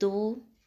2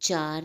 4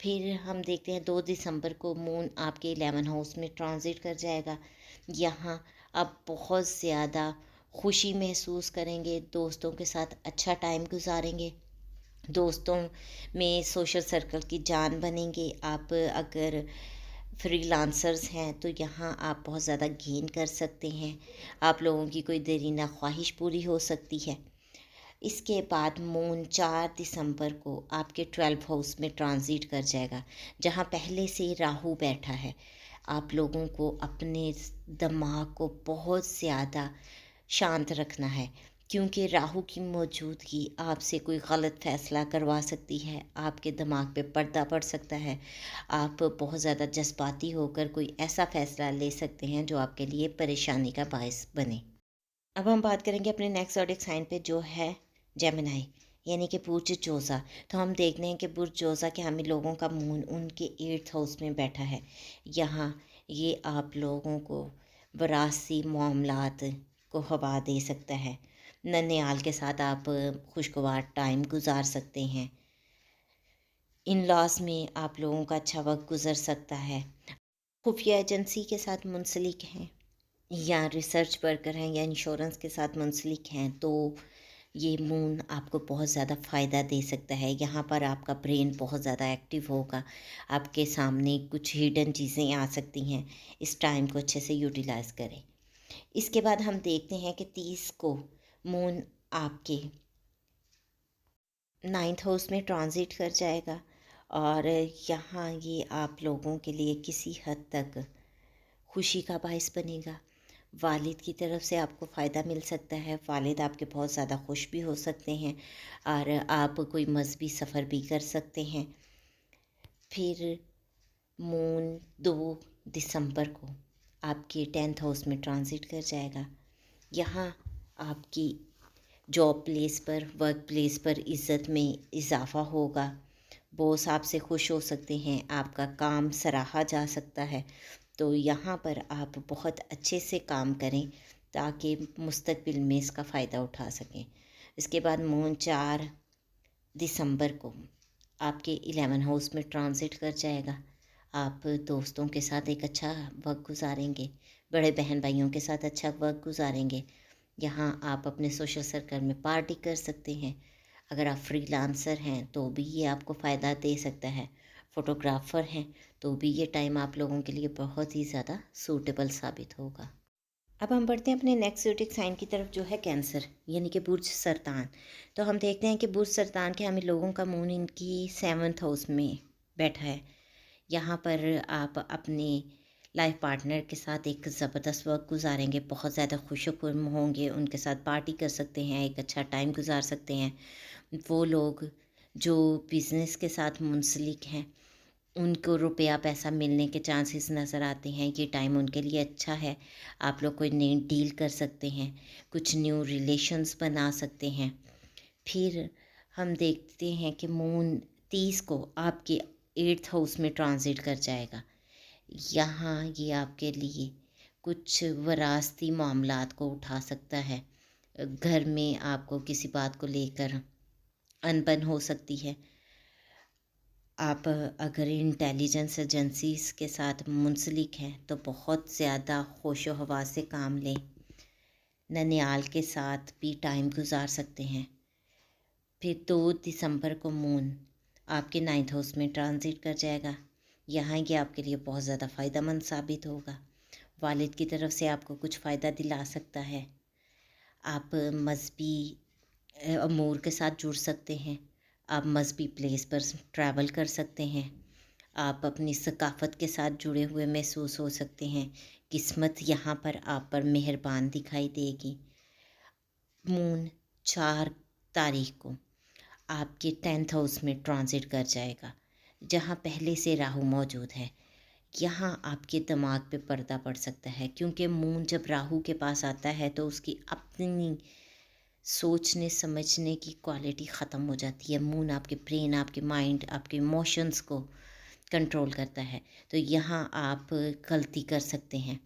پھر ہم دیکھتے ہیں 2 دسمبر کو مون آپ کے 11 ہاؤس میں ٹرانزٹ کر جائے گا. یہاں آپ بہت زیادہ خوشی محسوس کریں گے، دوستوں کے ساتھ اچھا ٹائم گزاریں گے، دوستوں میں سوشل سرکل کی جان بنیں گے. آپ اگر فری لانسرز ہیں تو یہاں آپ بہت زیادہ گین کر سکتے ہیں، آپ لوگوں کی کوئی دیرینہ خواہش پوری ہو سکتی ہے. اس کے بعد مون 4 دسمبر کو آپ کے 12 ہاؤس میں ٹرانزٹ کر جائے گا، جہاں پہلے سے راہو بیٹھا ہے. آپ لوگوں کو اپنے دماغ کو بہت زیادہ شانت رکھنا ہے، کیونکہ راہو کی موجودگی آپ سے کوئی غلط فیصلہ کروا سکتی ہے، آپ کے دماغ پہ پردہ پڑ سکتا ہے، آپ بہت زیادہ جذباتی ہو کر کوئی ایسا فیصلہ لے سکتے ہیں جو آپ کے لیے پریشانی کا باعث بنے. اب ہم بات کریں گے اپنے نیکسٹ زوڈک سائن پہ، جو ہے جیمنائی، یعنی کہ برج جوزا. تو ہم دیکھتے ہیں کہ برج جوزا کے حامل لوگوں کا مون ان کے 8 ہاؤس میں بیٹھا ہے. یہاں یہ آپ لوگوں کو وراثتی معاملات کو ہوا دے سکتا ہے، ننیال کے ساتھ آپ خوشگوار ٹائم گزار سکتے ہیں، ان لاس میں آپ لوگوں کا اچھا وقت گزر سکتا ہے. خفیہ ایجنسی کے ساتھ منسلک ہیں یا ریسرچ ورکر ہیں یا انشورنس کے ساتھ منسلک ہیں تو یہ مون آپ کو بہت زیادہ فائدہ دے سکتا ہے. یہاں پر آپ کا برین بہت زیادہ ایکٹیو ہوگا، آپ کے سامنے کچھ ہڈن چیزیں آ سکتی ہیں، اس ٹائم کو اچھے سے یوٹیلائز کریں. اس کے بعد ہم دیکھتے ہیں کہ 30 کو مون آپ کے 9 ہاؤس میں ٹرانزٹ کر جائے گا، اور یہاں یہ آپ لوگوں کے لیے کسی حد تک خوشی کا باعث بنے گا. والد کی طرف سے آپ کو فائدہ مل سکتا ہے، والد آپ کے بہت زیادہ خوش بھی ہو سکتے ہیں، اور آپ کوئی مذہبی سفر بھی کر سکتے ہیں. پھر مون 2 دسمبر کو آپ کے 10 ہاؤس میں ٹرانزٹ کر جائے گا. یہاں آپ کی جاب پلیس پر، ورک پلیس پر عزت میں اضافہ ہوگا، باس آپ سے خوش ہو سکتے ہیں، آپ کا کام سراہا جا سکتا ہے. تو یہاں پر آپ بہت اچھے سے کام کریں تاکہ مستقبل میں اس کا فائدہ اٹھا سکیں. اس کے بعد مون 4 دسمبر کو آپ کے 11 ہاؤس میں ٹرانزٹ کر جائے گا. آپ دوستوں کے ساتھ ایک اچھا وقت گزاریں گے، بڑے بہن بھائیوں کے ساتھ اچھا وقت گزاریں گے. یہاں آپ اپنے سوشل سرکل میں پارٹی کر سکتے ہیں. اگر آپ فری لانسر ہیں تو بھی یہ آپ کو فائدہ دے سکتا ہے، فوٹوگرافر ہیں تو بھی یہ ٹائم آپ لوگوں کے لیے بہت ہی زیادہ سوٹیبل ثابت ہوگا. اب ہم بڑھتے ہیں اپنے نیکسٹ زوڈک سائن کی طرف، جو ہے کینسر، یعنی کہ برج سرطان. تو ہم دیکھتے ہیں کہ برج سرطان کے ہمیں لوگوں کا مون ان کی 7 ہاؤس میں بیٹھا ہے. یہاں پر آپ اپنے لائف پارٹنر کے ساتھ ایک زبردست وقت گزاریں گے، بہت زیادہ خوش ہوں گے، ان کے ساتھ پارٹی کر سکتے ہیں، ایک اچھا ٹائم گزار سکتے ہیں. وہ لوگ جو بزنس کے ساتھ منسلک ہیں ان کو روپیہ پیسہ ملنے کے چانسز نظر آتے ہیں. یہ ٹائم ان کے لیے اچھا ہے، آپ لوگ کوئی نئی ڈیل کر سکتے ہیں، کچھ نیو ریلیشنز بنا سکتے ہیں. پھر ہم دیکھتے ہیں کہ مون 30 کو آپ کے 8 ہاؤس میں ٹرانزٹ کر جائے گا. یہاں یہ آپ کے لیے کچھ وراثتی معاملات کو اٹھا سکتا ہے، گھر میں آپ کو کسی بات کو لے کر انبن ہو سکتی ہے. آپ اگر انٹیلیجنس ایجنسیز کے ساتھ منسلک ہیں تو بہت زیادہ ہوش و حواس سے کام لیں، ننیال کے ساتھ بھی ٹائم گزار سکتے ہیں. پھر 2 دسمبر کو مون آپ کے 9 ہاؤس میں ٹرانزٹ کر جائے گا. یہاں یہ آپ کے لیے بہت زیادہ فائدہ مند ثابت ہوگا، والد کی طرف سے آپ کو کچھ فائدہ دلا سکتا ہے، آپ مذہبی امور کے ساتھ جڑ سکتے ہیں، آپ مذہبی پلیس پر ٹریول کر سکتے ہیں، آپ اپنی ثقافت کے ساتھ جڑے ہوئے محسوس ہو سکتے ہیں. قسمت یہاں پر آپ پر مہربان دکھائی دے گی. مون 4 تاریخ کو آپ کے 10 ہاؤس میں ٹرانزٹ کر جائے گا، جہاں پہلے سے راہو موجود ہے. یہاں آپ کے دماغ پہ پردہ پڑ سکتا ہے، کیونکہ مون جب راہو کے پاس آتا ہے تو اس کی اپنی سوچنے سمجھنے کی کوالٹی ختم ہو جاتی ہے. مون آپ کے برین، آپ کے مائنڈ، آپ کے ایموشنز کو کنٹرول کرتا ہے. تو یہاں آپ غلطی کر سکتے ہیں،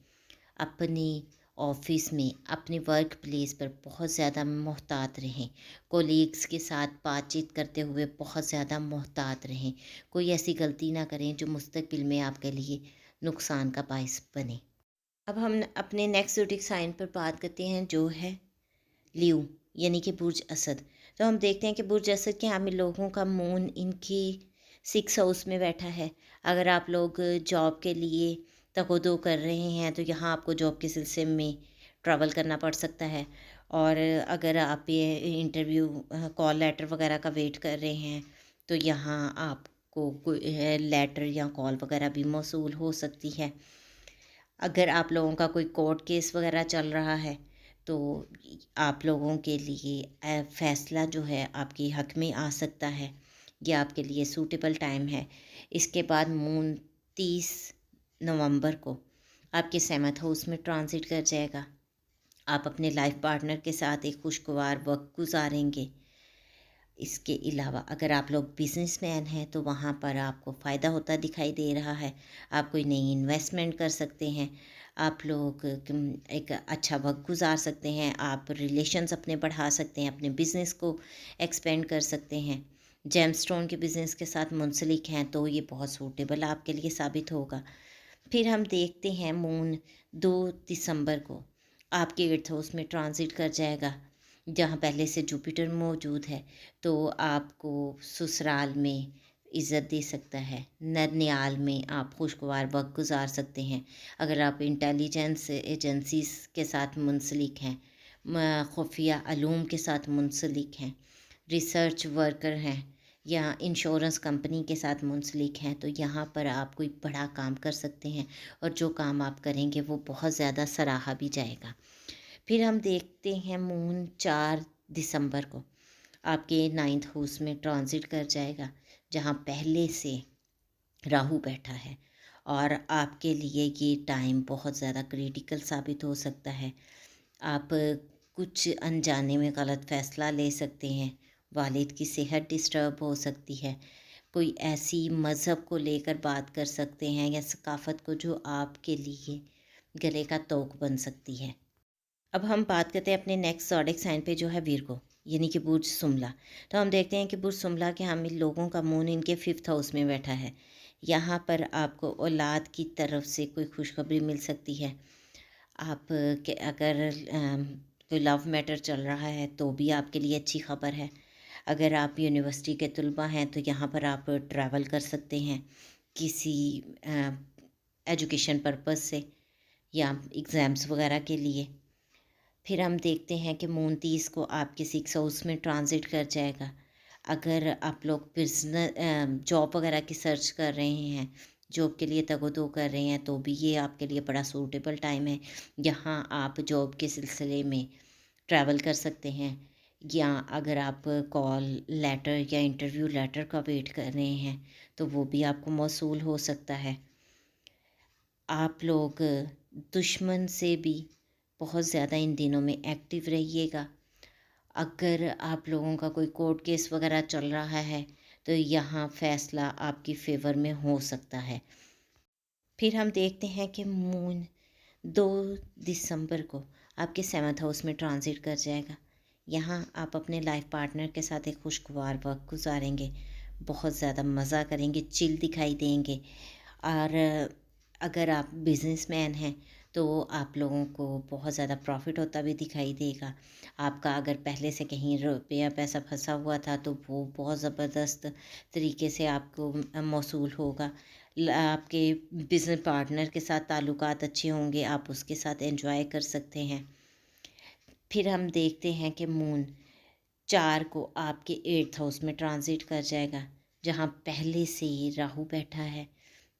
اپنی آفس میں اپنے ورک پلیس پر بہت زیادہ محتاط رہیں، کولیگس کے ساتھ بات چیت کرتے ہوئے بہت زیادہ محتاط رہیں، کوئی ایسی غلطی نہ کریں جو مستقبل میں آپ کے لیے نقصان کا باعث بنے۔ اب ہم اپنے نیکسٹ زوڈک سائن پر بات کرتے ہیں جو ہے لیو، یعنی کہ برج اسد۔ تو ہم دیکھتے ہیں کہ برج اسد کے حامل لوگوں کا مون ان کی 6 ہاؤس میں بیٹھا ہے۔ اگر آپ لوگ جاب کے لیے تقدو کر رہے ہیں تو یہاں آپ کو جاب کے سلسلے میں ٹریول کرنا پڑ سکتا ہے، اور اگر آپ یہ انٹرویو کال لیٹر وغیرہ کا ویٹ کر رہے ہیں تو یہاں آپ کو کوئی لیٹر یا کال وغیرہ بھی موصول ہو سکتی ہے۔ اگر آپ لوگوں کا کوئی کورٹ کیس وغیرہ چل رہا ہے تو آپ لوگوں کے لیے فیصلہ جو ہے آپ کے حق میں آ سکتا ہے، یہ آپ کے لیے سوٹیبل ٹائم ہے۔ اس کے بعد مون 30 نومبر کو آپ کے 7th ہاؤس میں ٹرانزٹ کر جائے گا۔ آپ اپنے لائف پارٹنر کے ساتھ ایک خوشگوار وقت گزاریں گے۔ اس کے علاوہ اگر آپ لوگ بزنس مین ہیں تو وہاں پر آپ کو فائدہ ہوتا دکھائی دے رہا ہے، آپ کوئی نئی انویسٹمنٹ کر سکتے ہیں، آپ لوگ ایک اچھا وقت گزار سکتے ہیں، آپ ریلیشنز اپنے بڑھا سکتے ہیں، اپنے بزنس کو ایکسپینڈ کر سکتے ہیں۔ جیم سٹون کے بزنس کے ساتھ منسلک ہیں تو یہ بہت سوٹیبل آپ کے لیے ثابت ہوگا۔ پھر ہم دیکھتے ہیں مون 2 دسمبر کو آپ کے 8th ہاؤس میں ٹرانزٹ کر جائے گا، جہاں پہلے سے جوپیٹر موجود ہے، تو آپ کو سسرال میں عزت دے سکتا ہے، ننیال میں آپ خوشگوار وقت گزار سکتے ہیں۔ اگر آپ انٹیلیجنس ایجنسیز کے ساتھ منسلک ہیں، خفیہ علوم کے ساتھ منسلک ہیں، ریسرچ ورکر ہیں یا انشورنس کمپنی کے ساتھ منسلک ہیں، تو یہاں پر آپ کوئی بڑا کام کر سکتے ہیں، اور جو کام آپ کریں گے وہ بہت زیادہ سراہا بھی جائے گا۔ پھر ہم دیکھتے ہیں مون 4 دسمبر کو آپ کے 9th ہاؤس میں ٹرانزٹ کر جائے گا، جہاں پہلے سے راہو بیٹھا ہے، اور آپ کے لیے یہ ٹائم بہت زیادہ کریٹیکل ثابت ہو سکتا ہے۔ آپ کچھ انجانے میں غلط فیصلہ لے سکتے ہیں، والد کی صحت ڈسٹرب ہو سکتی ہے، کوئی ایسی مذہب کو لے کر بات کر سکتے ہیں یا ثقافت کو جو آپ کے لیے گلے کا توق بن سکتی ہے۔ اب ہم بات کرتے ہیں اپنے نیکسٹ زوڈک سائن پہ جو ہے ویرگو، یعنی کہ برج سملا۔ تو ہم دیکھتے ہیں کہ برج سملا کے حامل لوگوں کا مون ان کے 5th ہاؤس میں بیٹھا ہے۔ یہاں پر آپ کو اولاد کی طرف سے کوئی خوشخبری مل سکتی ہے۔ آپ کے اگر کوئی لو میٹر چل رہا ہے تو بھی آپ کے لیے اچھی خبر ہے۔ اگر آپ یونیورسٹی کے طلباء ہیں تو یہاں پر آپ ٹریول کر سکتے ہیں کسی ایجوکیشن پرپس سے یا ایگزامس وغیرہ کے لیے۔ پھر ہم دیکھتے ہیں کہ مون 30 کو آپ کے 6 ہاؤس میں ٹرانزٹ کر جائے گا۔ اگر آپ لوگ جاب وغیرہ کی سرچ کر رہے ہیں، جاب کے لیے تگ کر رہے ہیں، تو بھی یہ آپ کے لیے بڑا سوٹیبل ٹائم ہے۔ یہاں آپ جاب کے سلسلے میں ٹریول کر سکتے ہیں، یا اگر آپ کال لیٹر یا انٹرویو لیٹر کا ویٹ کر رہے ہیں تو وہ بھی آپ کو موصول ہو سکتا ہے۔ آپ لوگ دشمن سے بھی بہت زیادہ ان دنوں میں ایکٹیو رہیے گا۔ اگر آپ لوگوں کا کوئی کورٹ کیس وغیرہ چل رہا ہے تو یہاں فیصلہ آپ کی فیور میں ہو سکتا ہے۔ پھر ہم دیکھتے ہیں کہ مون 2 دسمبر کو آپ کے 7th ہاؤس میں ٹرانزٹ کر جائے گا۔ یہاں آپ اپنے لائف پارٹنر کے ساتھ ایک خوشگوار وقت گزاریں گے، بہت زیادہ مزہ کریں گے، چل دکھائی دیں گے، اور اگر آپ بزنس مین ہیں تو آپ لوگوں کو بہت زیادہ پروفٹ ہوتا بھی دکھائی دے گا۔ آپ کا اگر پہلے سے کہیں روپیہ پیسہ پھنسا ہوا تھا تو وہ بہت زبردست طریقے سے آپ کو موصول ہوگا۔ آپ کے بزنس پارٹنر کے ساتھ تعلقات اچھے ہوں گے، آپ اس کے ساتھ انجوائے کر سکتے ہیں۔ پھر ہم دیکھتے ہیں کہ مون 4 کو آپ کے 8th ہاؤس میں ٹرانزٹ کر جائے گا، جہاں پہلے سے ہی راہو بیٹھا ہے۔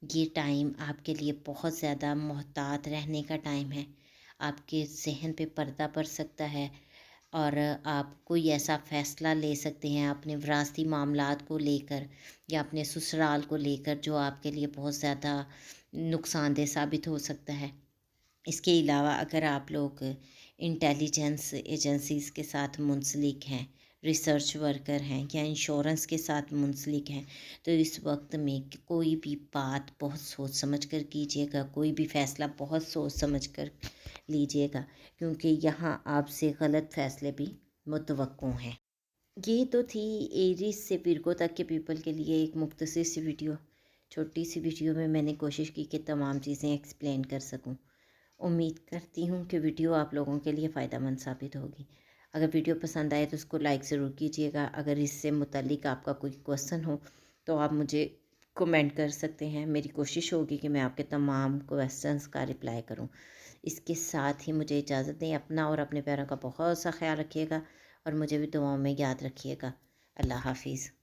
یہ ٹائم آپ کے لیے بہت زیادہ محتاط رہنے کا ٹائم ہے۔ آپ کے ذہن پہ پردہ پڑ سکتا ہے، اور آپ کوئی ایسا فیصلہ لے سکتے ہیں اپنے وراثتی معاملات کو لے کر یا اپنے سسرال کو لے کر جو آپ کے لیے بہت زیادہ نقصان دہ ثابت ہو سکتا ہے۔ اس کے علاوہ اگر آپ لوگ انٹیلیجنس ایجنسیز کے ساتھ منسلک ہیں، ریسرچ ورکر ہیں یا انشورنس کے ساتھ منسلک ہیں، تو اس وقت میں کوئی بھی بات بہت سوچ سمجھ کر کیجیے گا، کوئی بھی فیصلہ بہت سوچ سمجھ کر لیجیے گا، کیونکہ یہاں آپ سے غلط فیصلے بھی متوقع ہیں۔ یہ تو تھی ایریز سے ورگو تک کے پیپل کے لیے ایک مختصر سی ویڈیو، چھوٹی سی ویڈیو میں نے کوشش کی کہ تمام چیزیں ایکسپلین کر سکوں۔ امید کرتی ہوں کہ ویڈیو آپ لوگوں کے لیے فائدہ مند ثابت ہوگی۔ اگر ویڈیو پسند آئے تو اس کو لائک ضرور کیجیے گا۔ اگر اس سے متعلق آپ کا کوئی کویسچن ہو تو آپ مجھے کمنٹ کر سکتے ہیں، میری کوشش ہوگی کہ میں آپ کے تمام کویسچنس کا رپلائی کروں۔ اس کے ساتھ ہی مجھے اجازت دیں، اپنا اور اپنے پیاروں کا بہت سا خیال رکھیے گا، اور مجھے بھی دعاؤں میں یاد رکھیے گا۔ اللہ حافظ۔